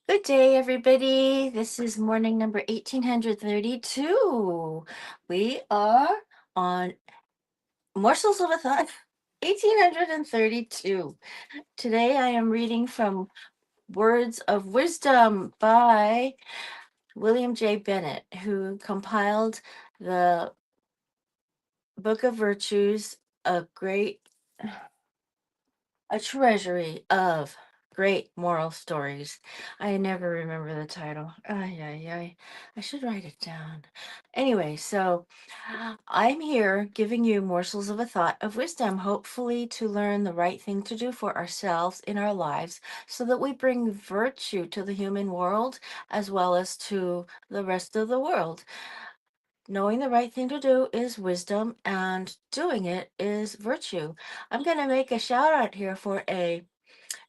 Good day, everybody. This is morning number 1832. We are on Morsels of a Thought, 1832. Today I am reading from Words of Wisdom by William J. Bennett, who compiled the Book of Virtues, a great a treasury of great moral stories. I never remember the title. Ay, ay, ay. I should write it down. Anyway, so I'm here giving you morsels of a thought of wisdom, hopefully to learn the right thing to do for ourselves in our lives so that we bring virtue to the human world as well as to the rest of the world. Knowing the right thing to do is wisdom, and doing it is virtue. I'm going to make a shout out here for a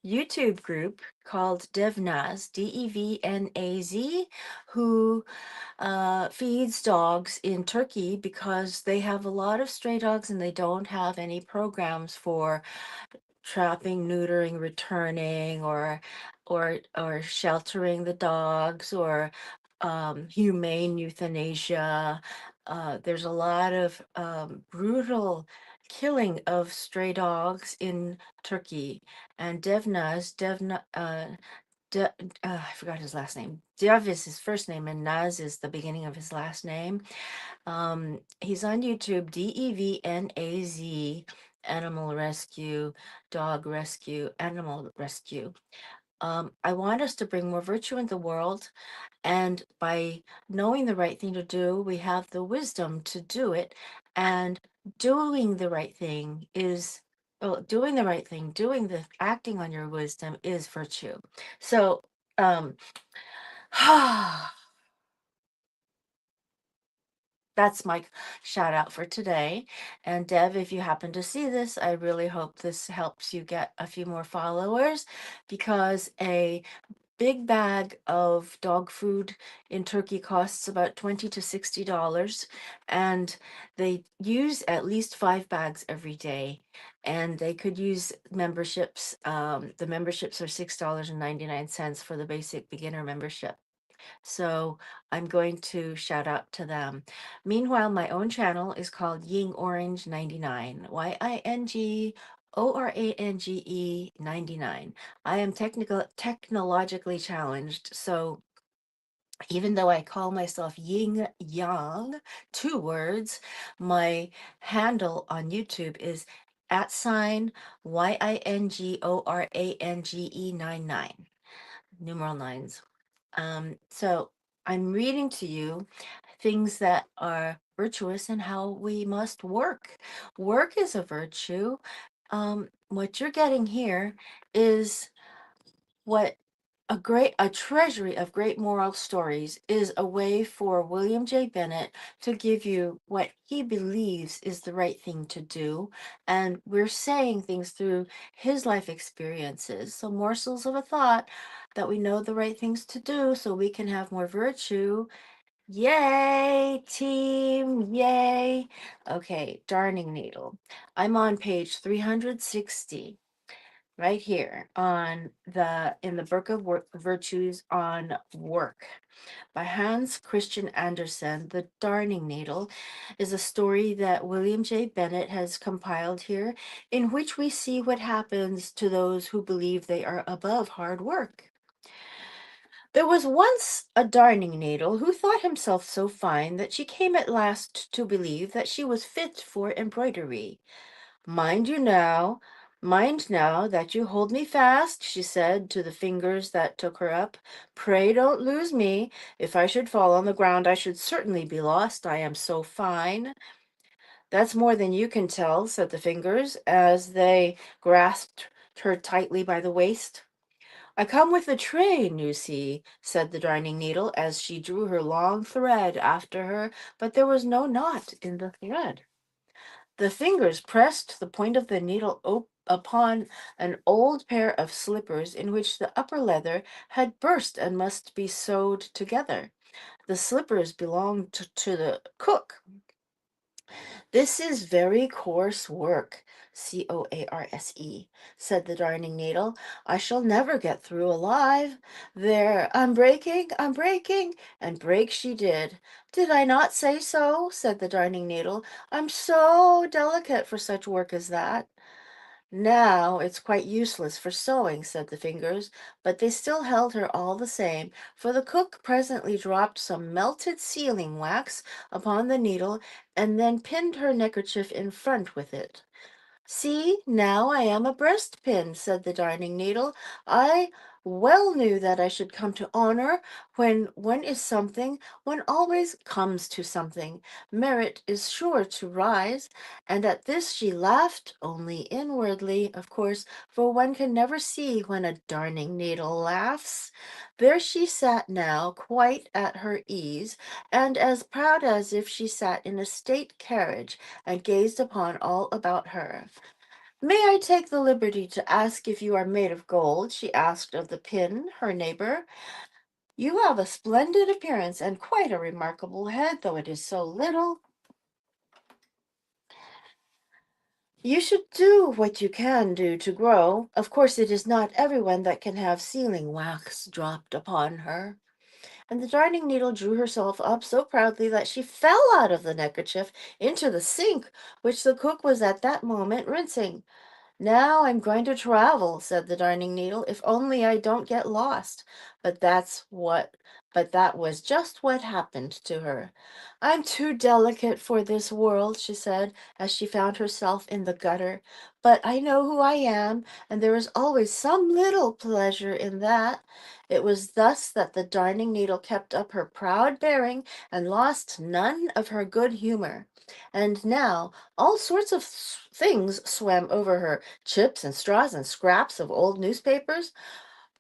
YouTube group called DevNaz, DEVNAZ, who feeds dogs in Turkey because they have a lot of stray dogs and they don't have any programs for trapping, neutering, returning, or sheltering the dogs, or humane euthanasia. There's a lot of brutal killing of stray dogs in Turkey, and De, I forgot his last name. Dev is his first name, and Naz is the beginning of his last name. He's on YouTube, DEVNAZ, Animal Rescue, Dog Rescue, Animal Rescue. I want us to bring more virtue in the world, and by knowing the right thing to do, we have the wisdom to do it. And doing the right thing is, well, doing the right thing, doing the acting on your wisdom is virtue. So, that's my shout out for today. And Dev, if you happen to see this, I really hope this helps you get a few more followers, because a big bag of dog food in Turkey costs about $20 to $60, and they use at least 5 bags every day. And they could use memberships. The memberships are $6.99 for the basic beginner membership. So I'm going to shout out to them. Meanwhile, my own channel is called Ying Orange 99, YINGORANGE 99. I am technologically challenged, so even though I call myself Ying Yang, 2 words, my handle on YouTube is @YINGORANGE 99, numeral nines. So I'm reading to you things that are virtuous and how we must work. Work is a virtue. What you're getting here is what a treasury of great moral stories is a way for William J. Bennett to give you what he believes is the right thing to do. And we're saying things through his life experiences. So morsels of a thought that we know the right things to do so we can have more virtue. Yay, team, yay. Okay, darning needle. I'm on page 360 right here on in the Book of Virtues on Work by Hans Christian Andersen. The Darning Needle is a story that William J. Bennett has compiled here, in which we see what happens to those who believe they are above hard work. There was once a darning needle who thought himself so fine that she came at last to believe that she was fit for embroidery. Mind you now, mind now that you hold me fast, she said to the fingers that took her up. Pray don't lose me. If I should fall on the ground, I should certainly be lost. I am so fine. That's more than you can tell, said the fingers, as they grasped her tightly by the waist. I come with the train, you see, said the darning needle, as she drew her long thread after her, but there was no knot in the thread. The fingers pressed the point of the needle upon an old pair of slippers in which the upper leather had burst and must be sewed together. The slippers belonged to the cook. This is very coarse work, Coarse, said the Darning Needle. I shall never get through alive. There, I'm breaking, and break she did. Did I not say so? Said the Darning Needle. I'm so delicate for such work as that. Now it's quite useless for sewing, said the fingers, but they still held her all the same, for the cook presently dropped some melted sealing wax upon the needle and then pinned her neckerchief in front with it. See, now I am a breastpin, said the Darning Needle. I well knew that I should come to honor. When one is something, one always comes to something. Merit is sure to rise. And at this she laughed, only inwardly, of course, for one can never see when a Darning Needle laughs. There she sat now, quite at her ease, and as proud as if she sat in a state carriage and gazed upon all about her. May I take the liberty to ask if you are made of gold? She asked of the pin, her neighbor. You have a splendid appearance and quite a remarkable head, though it is so little. You should do what you can do to grow. Of course, it is not everyone that can have sealing wax dropped upon her. And the Darning Needle drew herself up so proudly that she fell out of the neckerchief into the sink, which the cook was at that moment rinsing. Now I'm going to travel, said the Darning Needle, if only I don't get lost. But that's what, but that was just what happened to her. I'm too delicate for this world, she said, as she found herself in the gutter. But I know who I am, and there is always some little pleasure in that. It was thus that the Darning Needle kept up her proud bearing and lost none of her good humor. And now all sorts of things swam over her, chips and straws and scraps of old newspapers.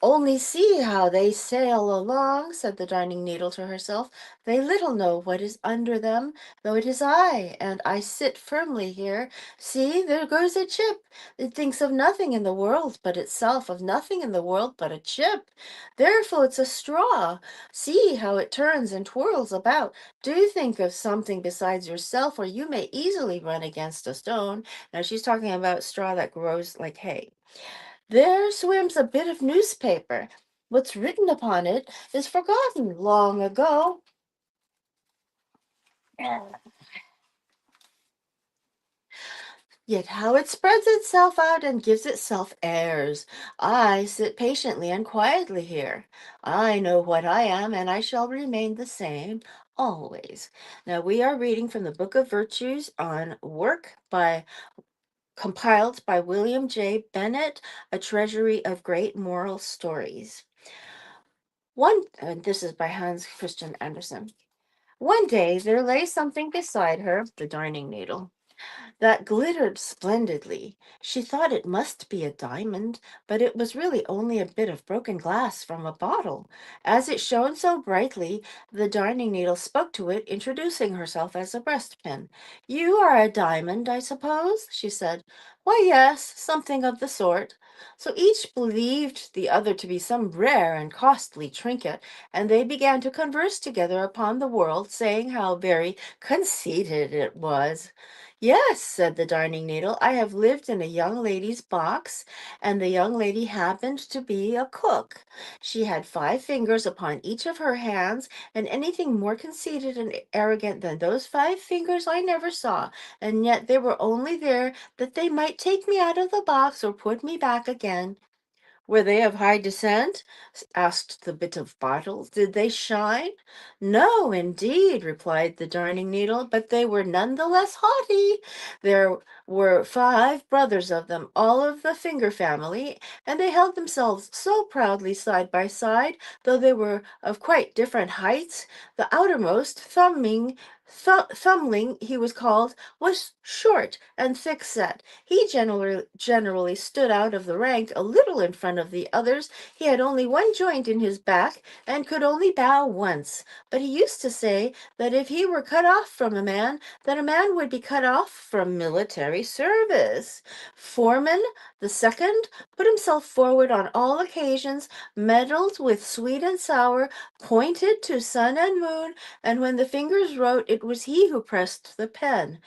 Only see how they sail along, said the Darning Needle to herself. They little know what is under them, though it is I, and I sit firmly here. See, there goes a chip. It thinks of nothing in the world but itself, of nothing in the world but a chip. There floats a straw. See how it turns and twirls about. Do think of something besides yourself, or you may easily run against a stone. Now she's talking about straw that grows like hay. There swims a bit of newspaper. What's written upon it is forgotten long ago. Yet how it spreads itself out and gives itself airs. I sit patiently and quietly here. I know what I am, and I shall remain the same always. Now we are reading from the Book of Virtues on Work by compiled by William J. Bennett, A Treasury of Great Moral Stories. This is by Hans Christian Andersen. One day there lay something beside her, the Darning Needle, that glittered splendidly. She thought it must be a diamond, but it was really only a bit of broken glass from a bottle. As it shone so brightly, the Darning Needle spoke to it, introducing herself as a breastpin. You are a diamond, I suppose? She said. Why, yes, something of the sort. So each believed the other to be some rare and costly trinket, and they began to converse together upon the world, saying how very conceited it was. Yes, said the Darning Needle, I have lived in a young lady's box, and the young lady happened to be a cook. She had 5 fingers upon each of her hands, and anything more conceited and arrogant than those 5 fingers I never saw, and yet they were only there that they might take me out of the box or put me back again. Were they of high descent? Asked the bit of bottle. Did they shine? No, indeed, replied the Darning Needle, but they were none the less haughty. There were 5 brothers of them, all of the finger family, and they held themselves so proudly side by side, though they were of quite different heights. The outermost, Thumbling, he was called, was short and thick-set. He generally stood out of the rank a little in front of the others. He had only one joint in his back and could only bow once. But he used to say that if he were cut off from a man, that a man would be cut off from military military service. Foreman the second put himself forward on all occasions, meddled with sweet and sour, pointed to sun and moon, and when the fingers wrote, it was he who pressed the pen.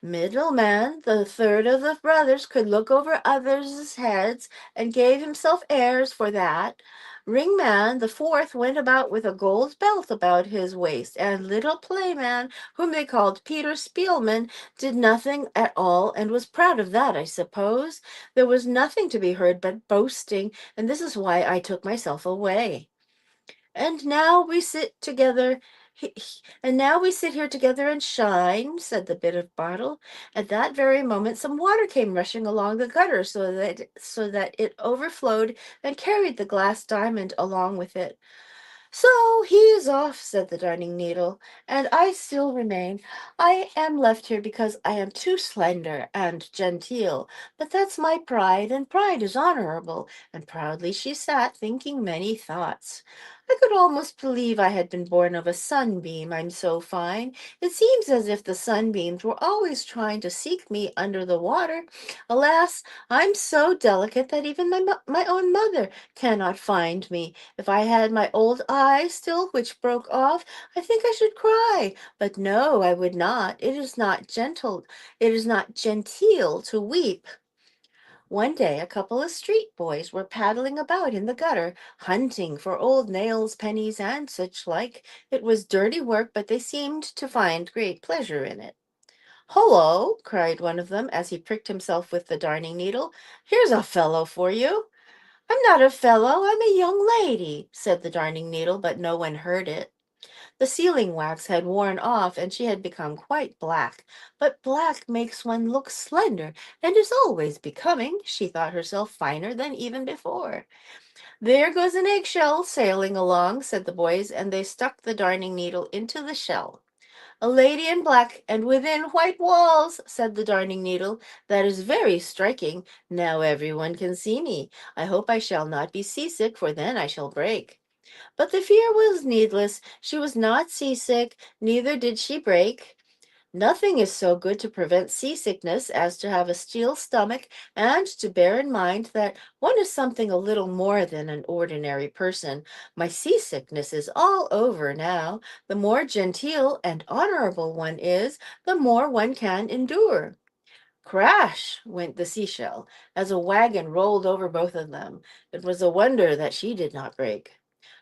Middleman, the third of the brothers, could look over others' heads and gave himself airs for that. Ringman, the fourth, went about with a gold belt about his waist, and little Playman, whom they called Peter Spielman, did nothing at all and was proud of that, I suppose. There was nothing to be heard but boasting, and this is why I took myself away. And now we sit together, and now we sit here together and shine, said the bit of bottle. At that very moment, some water came rushing along the gutter, so that it overflowed and carried the glass diamond along with it. So he is off, said the Darning Needle, and I still remain. I am left here because I am too slender and genteel, but that's my pride, and pride is honorable. And proudly she sat, thinking many thoughts. I could almost believe I had been born of a sunbeam, I'm so fine. It seems as if the sunbeams were always trying to seek me under the water. Alas, I'm so delicate that even my own mother cannot find me. If I had my old eye still, which broke off, I think I should cry. But no, I would not. It is not genteel to weep. One day a couple of street boys were paddling about in the gutter, hunting for old nails, pennies, and such like. It was dirty work, but they seemed to find great pleasure in it. "Hullo!" cried one of them as he pricked himself with the darning needle. "Here's a fellow for you." "I'm not a fellow, I'm a young lady," said the Darning Needle, but no one heard it. The sealing wax had worn off, and she had become quite black. But black makes one look slender, and is always becoming. She thought herself finer than even before. "There goes an eggshell sailing along," said the boys, and they stuck the Darning Needle into the shell. "A lady in black and within white walls," said the Darning Needle. "That is very striking. Now everyone can see me. I hope I shall not be seasick, for then I shall break." But the fear was needless. She was not seasick, neither did she break. Nothing is so good to prevent seasickness as to have a steel stomach and to bear in mind that one is something a little more than an ordinary person. My seasickness is all over now. The more genteel and honorable one is, the more one can endure. Crash went the seashell as a wagon rolled over both of them. It was a wonder that she did not break.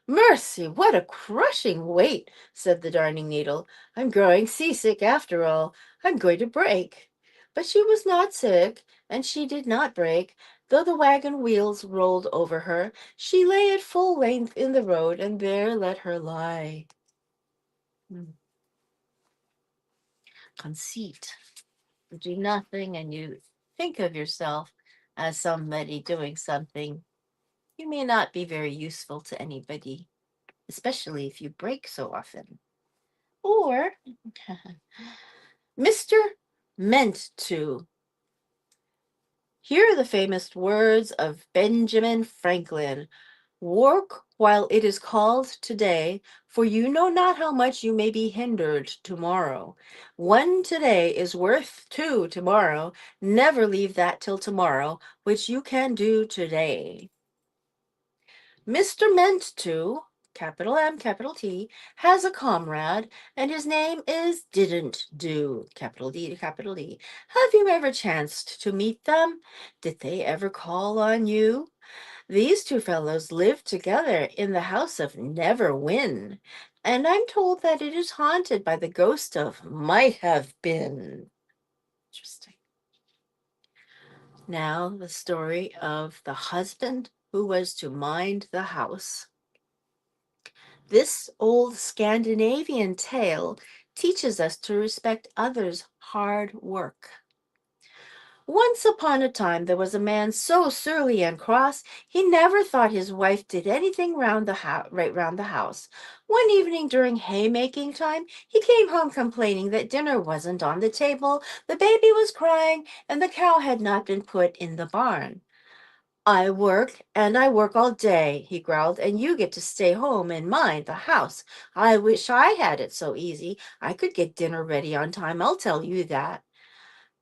"Mercy, what a crushing weight!" said the Darning Needle. "I'm growing seasick after all. I'm going to break." But she was not sick, and she did not break. Though the wagon wheels rolled over her, she lay at full length in the road, and there let her lie. Hmm. Conceit. You do nothing, and you think of yourself as somebody doing something. You may not be very useful to anybody, especially if you break so often. Or Mr. Meant to. Here are the famous words of Benjamin Franklin: "Work while it is called today, for you know not how much you may be hindered tomorrow. One today is worth two tomorrow. Never leave that till tomorrow, which you can do today." Mr. Meant to, capital M, capital T, has a comrade, and his name is Didn't Do, capital D, capital D. Have you ever chanced to meet them? Did they ever call on you? These two fellows live together in the house of Never Win, and I'm told that it is haunted by the ghost of Might Have Been. Interesting. Now, the story of the husband who was to mind the house. This old Scandinavian tale teaches us to respect others' hard work. Once upon a time there was a man so surly and cross he never thought his wife did anything right round the house. One evening during haymaking time he came home complaining that dinner wasn't on the table, the baby was crying, and the cow had not been put in the barn. "I work, and I work all day," he growled, "and you get to stay home and mind the house. I wish I had it so easy. I could get dinner ready on time, I'll tell you that."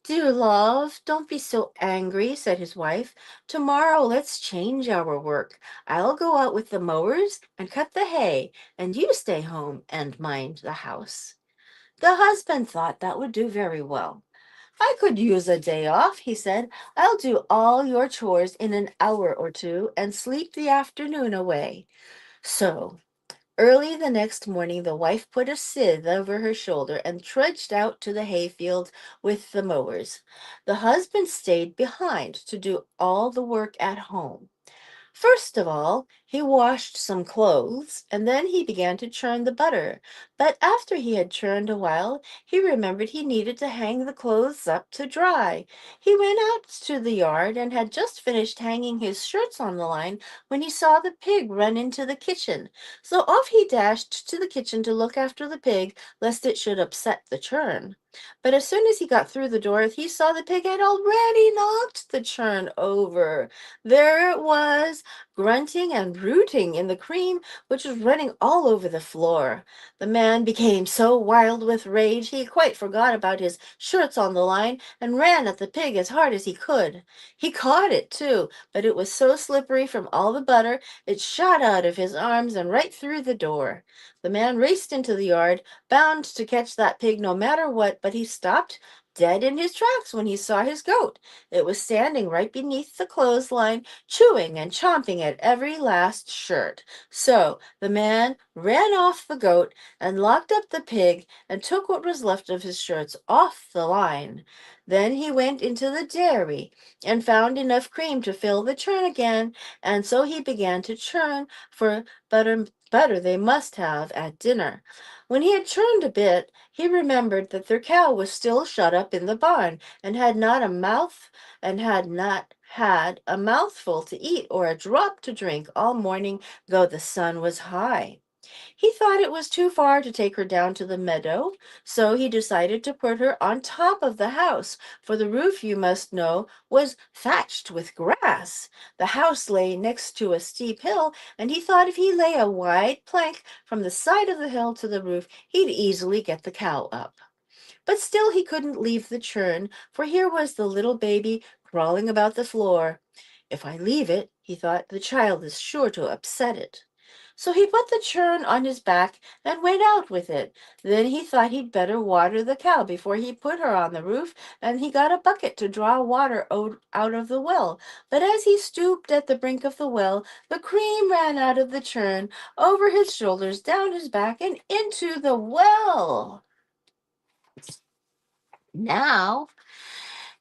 Dear love, don't be so angry, said his wife. Tomorrow let's change our work. I'll go out with the mowers and cut the hay, and you stay home and mind the house. The husband thought that would do very well. I could use a day off, he said. I'll do all your chores in an hour or two and sleep the afternoon away. So, early the next morning, the wife put a scythe over her shoulder and trudged out to the hayfield with the mowers. The husband stayed behind to do all the work at home. First of all, he washed some clothes, and then he began to churn the butter. But after he had churned a while, he remembered he needed to hang the clothes up to dry. He went out to the yard and had just finished hanging his shirts on the line when he saw the pig run into the kitchen. So off he dashed to the kitchen to look after the pig, lest it should upset the churn. But as soon as he got through the door, he saw the pig had already knocked the churn over. There it was, grunting and rooting in the cream which was running all over the floor. The man became so wild with rage he quite forgot about his shirts on the line and ran at the pig as hard as he could. He caught it too, but it was so slippery from all the butter it shot out of his arms and right through the door. The man raced into the yard, bound to catch that pig no matter what, but he stopped dead in his tracks when he saw his goat. It was standing right beneath the clothesline, chewing and chomping at every last shirt. So the man ran off the goat and locked up the pig and took what was left of his shirts off the line. Then he went into the dairy and found enough cream to fill the churn again, and so he began to churn for butter they must have at dinner. When he had churned a bit, he remembered that their cow was still shut up in the barn and had not had a mouthful to eat or a drop to drink all morning, though the sun was high. He thought it was too far to take her down to the meadow, so he decided to put her on top of the house, for the roof, you must know, was thatched with grass. The house lay next to a steep hill, and he thought if he lay a wide plank from the side of the hill to the roof, he'd easily get the cow up. But still he couldn't leave the churn, for here was the little baby crawling about the floor. If I leave it, he thought, the child is sure to upset it. So he put the churn on his back and went out with it. Then he thought he'd better water the cow before he put her on the roof, and he got a bucket to draw water out of the well. But as he stooped at the brink of the well, the cream ran out of the churn, over his shoulders, down his back, and into the well. Now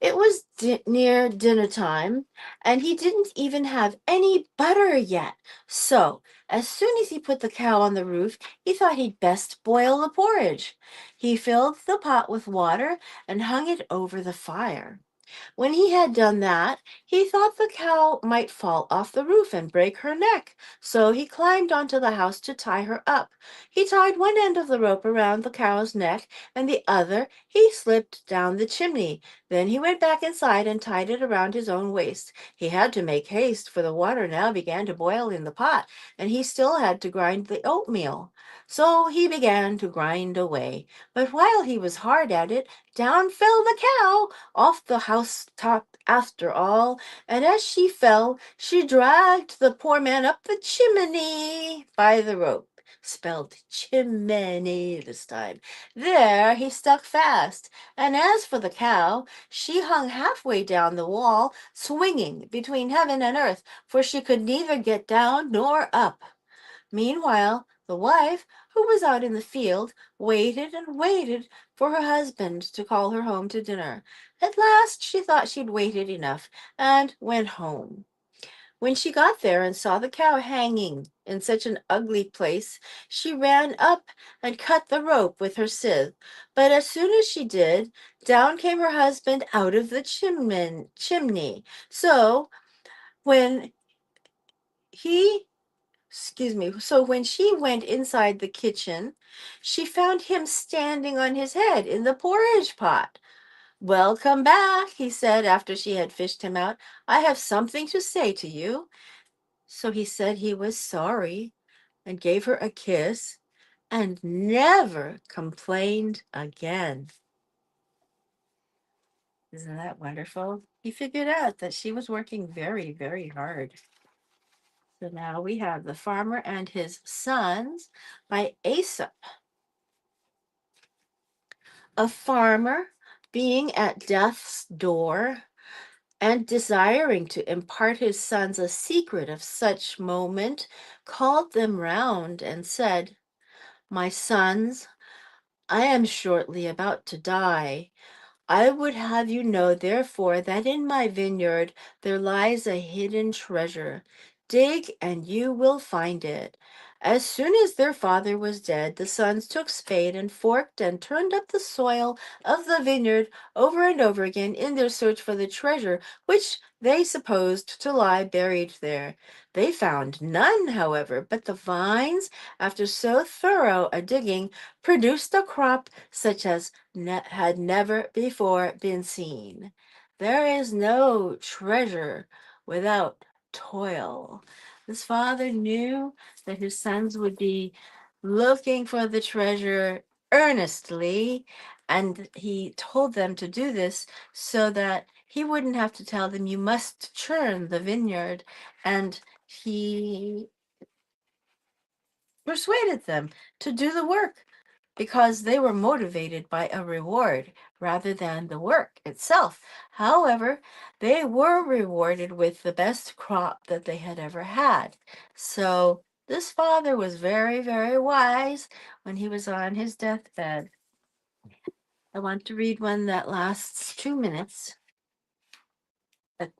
it was near dinner time, and he didn't even have any butter yet. So, as soon as he put the cow on the roof, he thought he'd best boil the porridge. He filled the pot with water and hung it over the fire. When he had done that, he thought the cow might fall off the roof and break her neck, so he climbed onto the house to tie her up. He tied one end of the rope around the cow's neck, and the other he slipped down the chimney. Then he went back inside and tied it around his own waist. He had to make haste, for the water now began to boil in the pot, and he still had to grind the oatmeal. So he began to grind away. But while he was hard at it, down fell the cow off the housetop after all, and as she fell, she dragged the poor man up the chimney by the rope. Spelled chimney this time. There he stuck fast, and as for the cow, she hung halfway down the wall, swinging between heaven and earth, for she could neither get down nor up. Meanwhile, the wife, who was out in the field, waited and waited for her husband to call her home to dinner. At last she thought she'd waited enough and went home. When she got there and saw the cow hanging in such an ugly place, she ran up and cut the rope with her scythe. But as soon as she did, down came her husband out of the chimney. So when he so when she went inside the kitchen, she found him standing on his head in the porridge pot. Welcome back, he said after she had fished him out. I have something to say to you. So he said he was sorry and gave her a kiss and never complained again. Isn't that wonderful? He figured out that she was working very, very hard. So now we have The Farmer and His Sons by Aesop. A farmer, being at death's door, and desiring to impart his sons a secret of such moment, called them round and said, My sons, I am shortly about to die. I would have you know, therefore, that in my vineyard there lies a hidden treasure. Dig, and you will find it. As soon as their father was dead, the sons took spade and forked and turned up the soil of the vineyard over and over again in their search for the treasure which they supposed to lie buried there. They found none, however, but the vines, after so thorough a digging, produced a crop such as had never before been seen. There is no treasure without toil. This father knew that his sons would be looking for the treasure earnestly, and he told them to do this so that he wouldn't have to tell them, You must churn the vineyard. And he persuaded them to do the work because they were motivated by a reward rather than the work itself. However, they were rewarded with the best crop that they had ever had. So this father was very, very wise when he was on his deathbed. I want to read one that lasts 2 minutes, but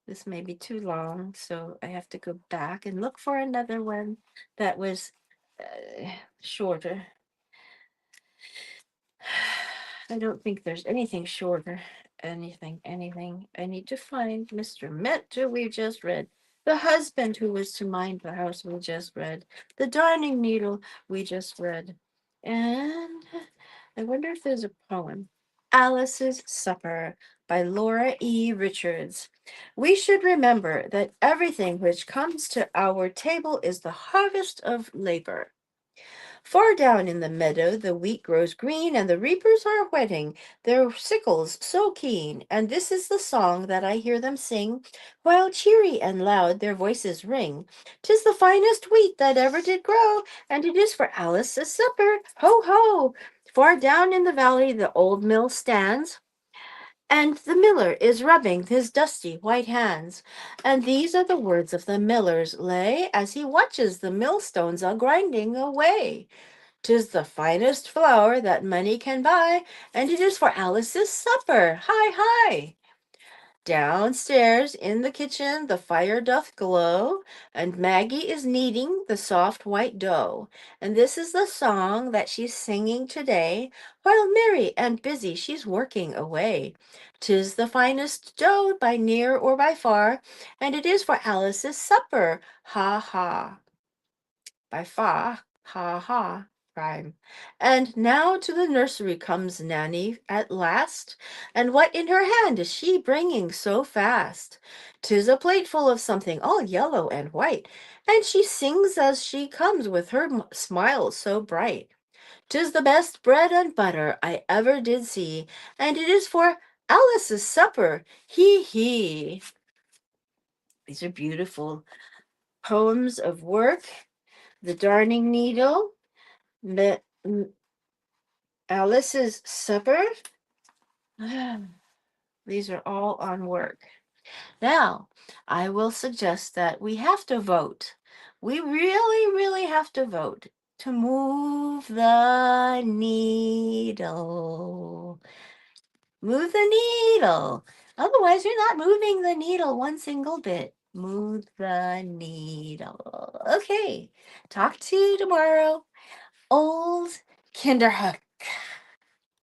this may be too long, so I have to go back and look for another one that was shorter. I don't think there's anything shorter. Anything. I need to find Mr. Met, we just read. The husband who was to mind the house, we just read. The darning needle, we just read. And I wonder if there's a poem. Alice's Supper by Laura E. Richards. We should remember that everything which comes to our table is the harvest of labor. Far down in the meadow the wheat grows green, and the reapers are whetting their sickles so keen. And this is the song that I hear them sing, while cheery and loud their voices ring. 'Tis the finest wheat that ever did grow, and it is for Alice's supper. Ho, ho! Far down in the valley the old mill stands, and the miller is rubbing his dusty white hands. And these are the words of the miller's lay, as he watches the millstones a grinding away. 'Tis the finest flour that money can buy, and it is for Alice's supper. Hi, hi! Downstairs in the kitchen the fire doth glow, and Maggie is kneading the soft white dough. And this is the song that she's singing today, while merry and busy she's working away. 'Tis the finest dough by near or by far, and it is for Alice's supper. Ha, ha! By fa, ha, ha, rhyme. And now to the nursery comes Nanny at last, and what in her hand is she bringing so fast? 'Tis a plateful of something all yellow and white, and she sings as she comes with her smile so bright. 'Tis the best bread and butter I ever did see, and it is for Alice's supper. Hee hee. These are beautiful poems of work. The Darning Needle, Alice's Supper. These are all on work. Now, I will suggest that we have to vote. We really, really have to vote to move the needle. Move the needle. Otherwise, you're not moving the needle one single bit. Move the needle. Okay. Talk to you tomorrow. Old Kinderhook.